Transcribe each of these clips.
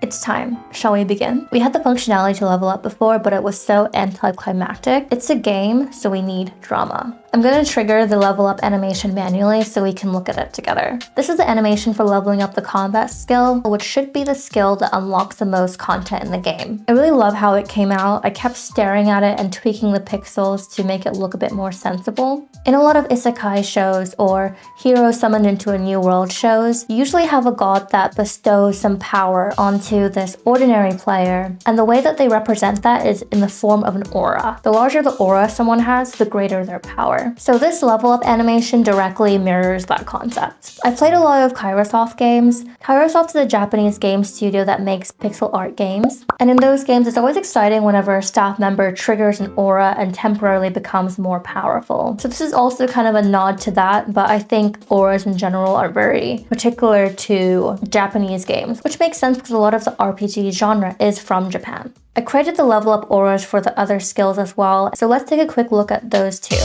It's time. Shall we begin? We had the functionality to level up before, but it was so anticlimactic. It's a game, so we need drama. I'm going to trigger the level up animation manually so we can look at it together. This is the animation for leveling up the combat skill, which should be the skill that unlocks the most content in the game. I really love how it came out. I kept staring at it and tweaking the pixels to make it look a bit more sensible. In a lot of isekai shows or heroes summoned into a new world shows, you usually have a god that bestows some power onto this ordinary player, and the way that they represent that is in the form of an aura. The larger the aura someone has, the greater their power. So this level up animation directly mirrors that concept. I played a lot of Kairosoft games. Kairosoft is a Japanese game studio that makes pixel art games. And in those games, it's always exciting whenever a staff member triggers an aura and temporarily becomes more powerful. So this is also kind of a nod to that, but I think auras in general are very particular to Japanese games, which makes sense because a lot of the RPG genre is from Japan. I created the level up auras for the other skills as well, so let's take a quick look at those too.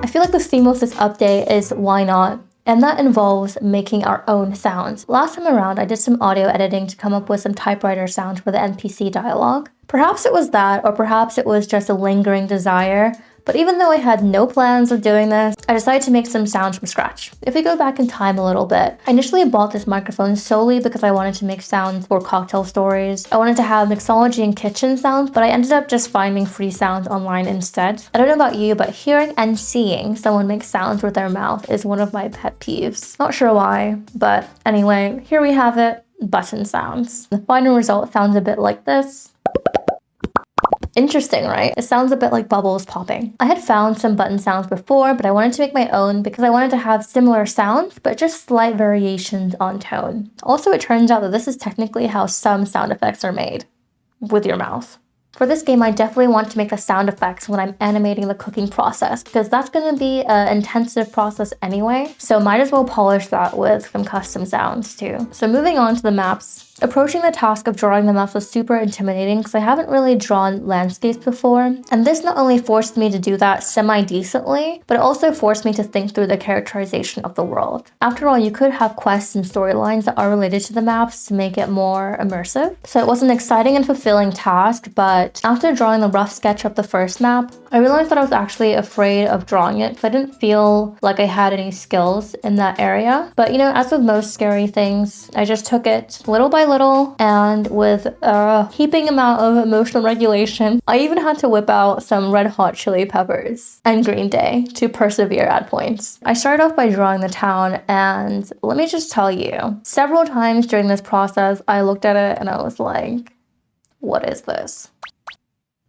I feel like the theme of this update is why not? And that involves making our own sounds. Last time around, I did some audio editing to come up with some typewriter sounds for the NPC dialogue. Perhaps it was that, or perhaps it was just a lingering desire. But even though I had no plans of doing this, I decided to make some sounds from scratch. If we go back in time a little bit, I initially bought this microphone solely because I wanted to make sounds for cocktail stories. I wanted to have mixology and kitchen sounds, but I ended up just finding free sounds online instead. I don't know about you, but hearing and seeing someone make sounds with their mouth is one of my pet peeves. Not sure why, but anyway, here we have it, button sounds. The final result sounds a bit like this. Interesting, right? It sounds a bit like bubbles popping. I had found some button sounds before, but I wanted to make my own because I wanted to have similar sounds, but just slight variations on tone. Also, it turns out that this is technically how some sound effects are made, with your mouth. For this game, I definitely want to make the sound effects when I'm animating the cooking process because that's going to be an intensive process anyway, so might as well polish that with some custom sounds too. So moving on to the maps. Approaching the task of drawing the maps was super intimidating because I haven't really drawn landscapes before, and this not only forced me to do that semi-decently, but it also forced me to think through the characterization of the world. After all, you could have quests and storylines that are related to the maps to make it more immersive. So it was an exciting and fulfilling task, but after drawing the rough sketch of the first map, I realized that I was actually afraid of drawing it because I didn't feel like I had any skills in that area. But you know, as with most scary things, I just took it little by little, and with a heaping amount of emotional regulation, I even had to whip out some Red Hot Chili Peppers and Green Day to persevere at points. I started off by drawing the town, and let me just tell you, several times during this process, I looked at it and I was like, what is this?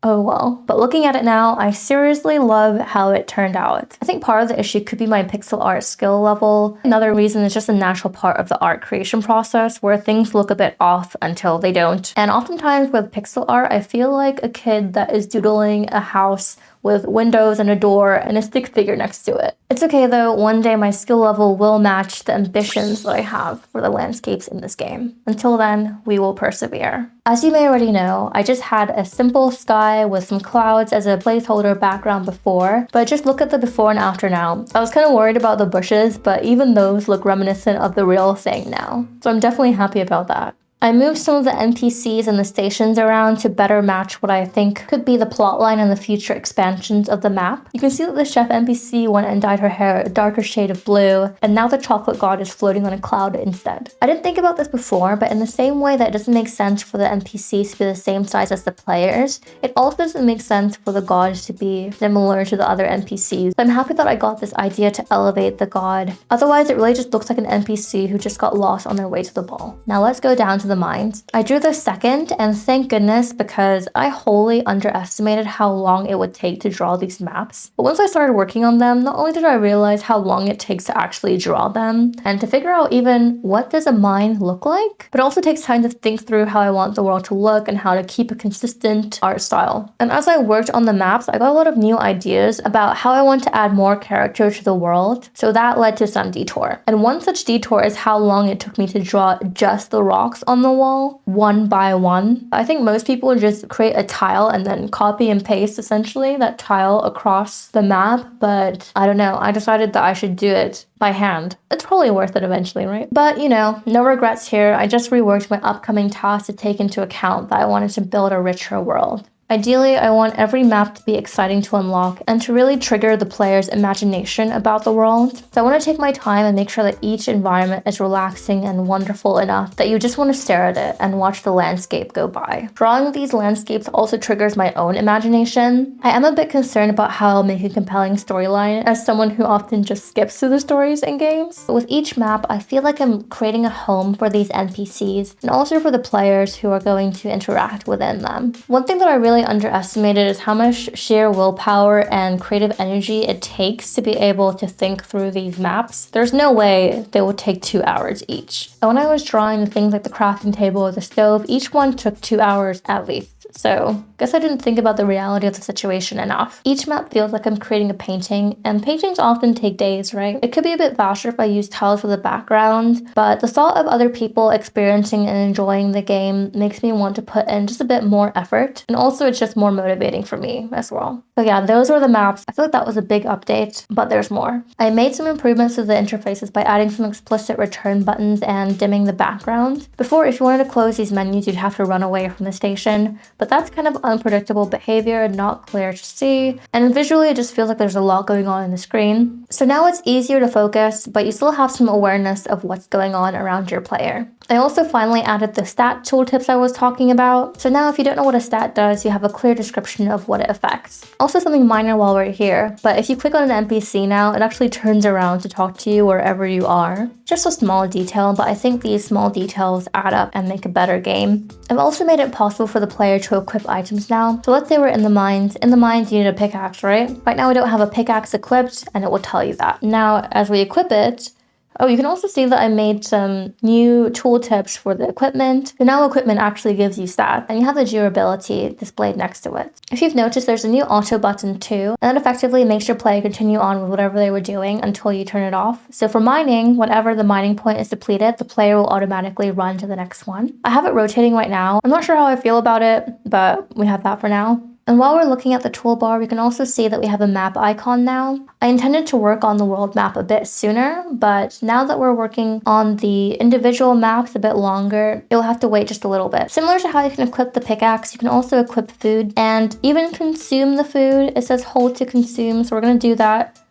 Oh well. But looking at it now, I seriously love how it turned out. I think part of the issue could be my pixel art skill level. Another reason is just a natural part of the art creation process where things look a bit off until they don't. And oftentimes with pixel art, I feel like a kid that is doodling a house with windows and a door and a stick figure next to it. It's okay though, one day my skill level will match the ambitions that I have for the landscapes in this game. Until then, we will persevere. As you may already know, I just had a simple sky with some clouds as a placeholder background before, but just look at the before and after now. I was kind of worried about the bushes, but even those look reminiscent of the real thing now. So I'm definitely happy about that. I moved some of the NPCs and the stations around to better match what I think could be the plotline and the future expansions of the map. You can see that the chef NPC went and dyed her hair a darker shade of blue, and now the chocolate god is floating on a cloud instead. I didn't think about this before, but in the same way that it doesn't make sense for the NPCs to be the same size as the players, it also doesn't make sense for the gods to be similar to the other NPCs. So I'm happy that I got this idea to elevate the god. Otherwise, it really just looks like an NPC who just got lost on their way to the ball. Now let's go down to the mind. I drew the second, and thank goodness, because I wholly underestimated how long it would take to draw these maps. But once I started working on them, not only did I realize how long it takes to actually draw them and to figure out even what does a mine look like, but it also takes time to think through how I want the world to look and how to keep a consistent art style. And as I worked on the maps, I got a lot of new ideas about how I want to add more character to the world, so that led to some detour. And one such detour is how long it took me to draw just the rocks on on the wall one by one. I think most people just create a tile and then copy and paste essentially that tile across the map, but I don't know, I decided that I should do it by hand. It's probably worth it eventually, right? But you know, no regrets here. I just reworked my upcoming tasks to take into account that I wanted to build a richer world. Ideally, I want every map to be exciting to unlock and to really trigger the player's imagination about the world. So I want to take my time and make sure that each environment is relaxing and wonderful enough that you just want to stare at it and watch the landscape go by. Drawing these landscapes also triggers my own imagination. I am a bit concerned about how I'll make a compelling storyline as someone who often just skips through the stories in games. But with each map, I feel like I'm creating a home for these NPCs and also for the players who are going to interact within them. One thing that I really underestimated is how much sheer willpower and creative energy it takes to be able to think through these maps. There's no way they would take 2 hours each. And when I was drawing the things like the crafting table or the stove, each one took 2 hours at least. So, guess I didn't think about the reality of the situation enough. Each map feels like I'm creating a painting, and paintings often take days, right? It could be a bit faster if I use tiles for the background, but the thought of other people experiencing and enjoying the game makes me want to put in just a bit more effort, and also it's just more motivating for me as well. So yeah, those were the maps. I feel like that was a big update, but there's more. I made some improvements to the interfaces by adding some explicit return buttons and dimming the background. Before, if you wanted to close these menus, you'd have to run away from the station, but that's kind of unpredictable behavior, not clear to see, and visually it just feels like there's a lot going on in the screen. So now it's easier to focus, but you still have some awareness of what's going on around your player. I also finally added the stat tooltips I was talking about. So now if you don't know what a stat does, you have a clear description of what it affects. Also something minor while we're here, but if you click on an NPC now, it actually turns around to talk to you wherever you are. Just a small detail, but I think these small details add up and make a better game. I've also made it possible for the player to equip items now. So let's say we're in the mines. In the mines, you need a pickaxe, right? Right now we don't have a pickaxe equipped, and it will tell you that. Now, as we equip it, oh, you can also see that I made some new tooltips for the equipment. So now equipment actually gives you stats, and you have the durability displayed next to it. If you've noticed, there's a new auto button too, and that effectively makes your player continue on with whatever they were doing until you turn it off. So for mining, whenever the mining point is depleted, the player will automatically run to the next one. I have it rotating right now. I'm not sure how I feel about it, but we have that for now. And while we're looking at the toolbar, we can also see that we have a map icon now. I intended to work on the world map a bit sooner, but now that we're working on the individual maps a bit longer, you'll have to wait just a little bit. Similar to how you can equip the pickaxe, you can also equip food and even consume the food. It says hold to consume, so we're going to do that.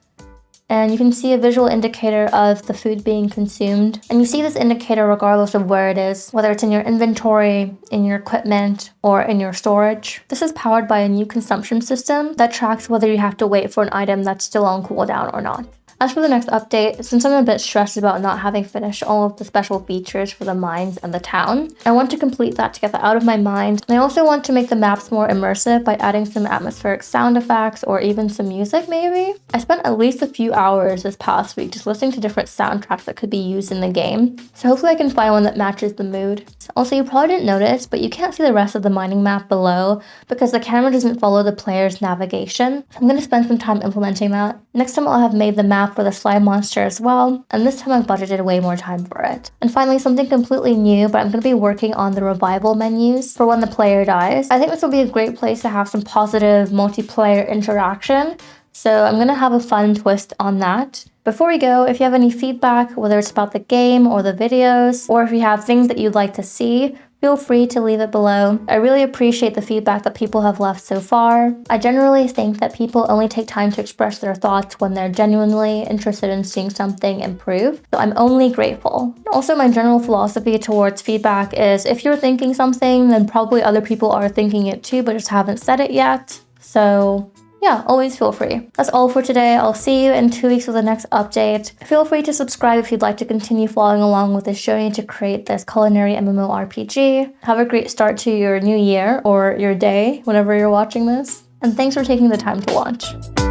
And you can see a visual indicator of the food being consumed. And you see this indicator regardless of where it is, whether it's in your inventory, in your equipment, or in your storage. This is powered by a new consumption system that tracks whether you have to wait for an item that's still on cooldown or not. As for the next update, since I'm a bit stressed about not having finished all of the special features for the mines and the town, I want to complete that to get that out of my mind. And I also want to make the maps more immersive by adding some atmospheric sound effects or even some music maybe. I spent at least a few hours this past week just listening to different soundtracks that could be used in the game. So hopefully I can find one that matches the mood. Also, you probably didn't notice, but you can't see the rest of the mining map below because the camera doesn't follow the player's navigation. So I'm going to spend some time implementing that. Next time I'll have made the map for the slime monster as well, and this time I've budgeted way more time for it. And finally, something completely new, but I'm going to be working on the revival menus for when the player dies. I think this will be a great place to have some positive multiplayer interaction, so I'm going to have a fun twist on that. Before we go, if you have any feedback, whether it's about the game or the videos, or if you have things that you'd like to see, feel free to leave it below. I really appreciate the feedback that people have left so far. I generally think that people only take time to express their thoughts when they're genuinely interested in seeing something improve, so I'm only grateful. Also, my general philosophy towards feedback is if you're thinking something, then probably other people are thinking it too, but just haven't said it yet. So yeah, always feel free. That's all for today. I'll see you in 2 weeks with the next update. Feel free to subscribe if you'd like to continue following along with this journey to create this culinary MMORPG. Have a great start to your new year or your day whenever you're watching this. And thanks for taking the time to watch.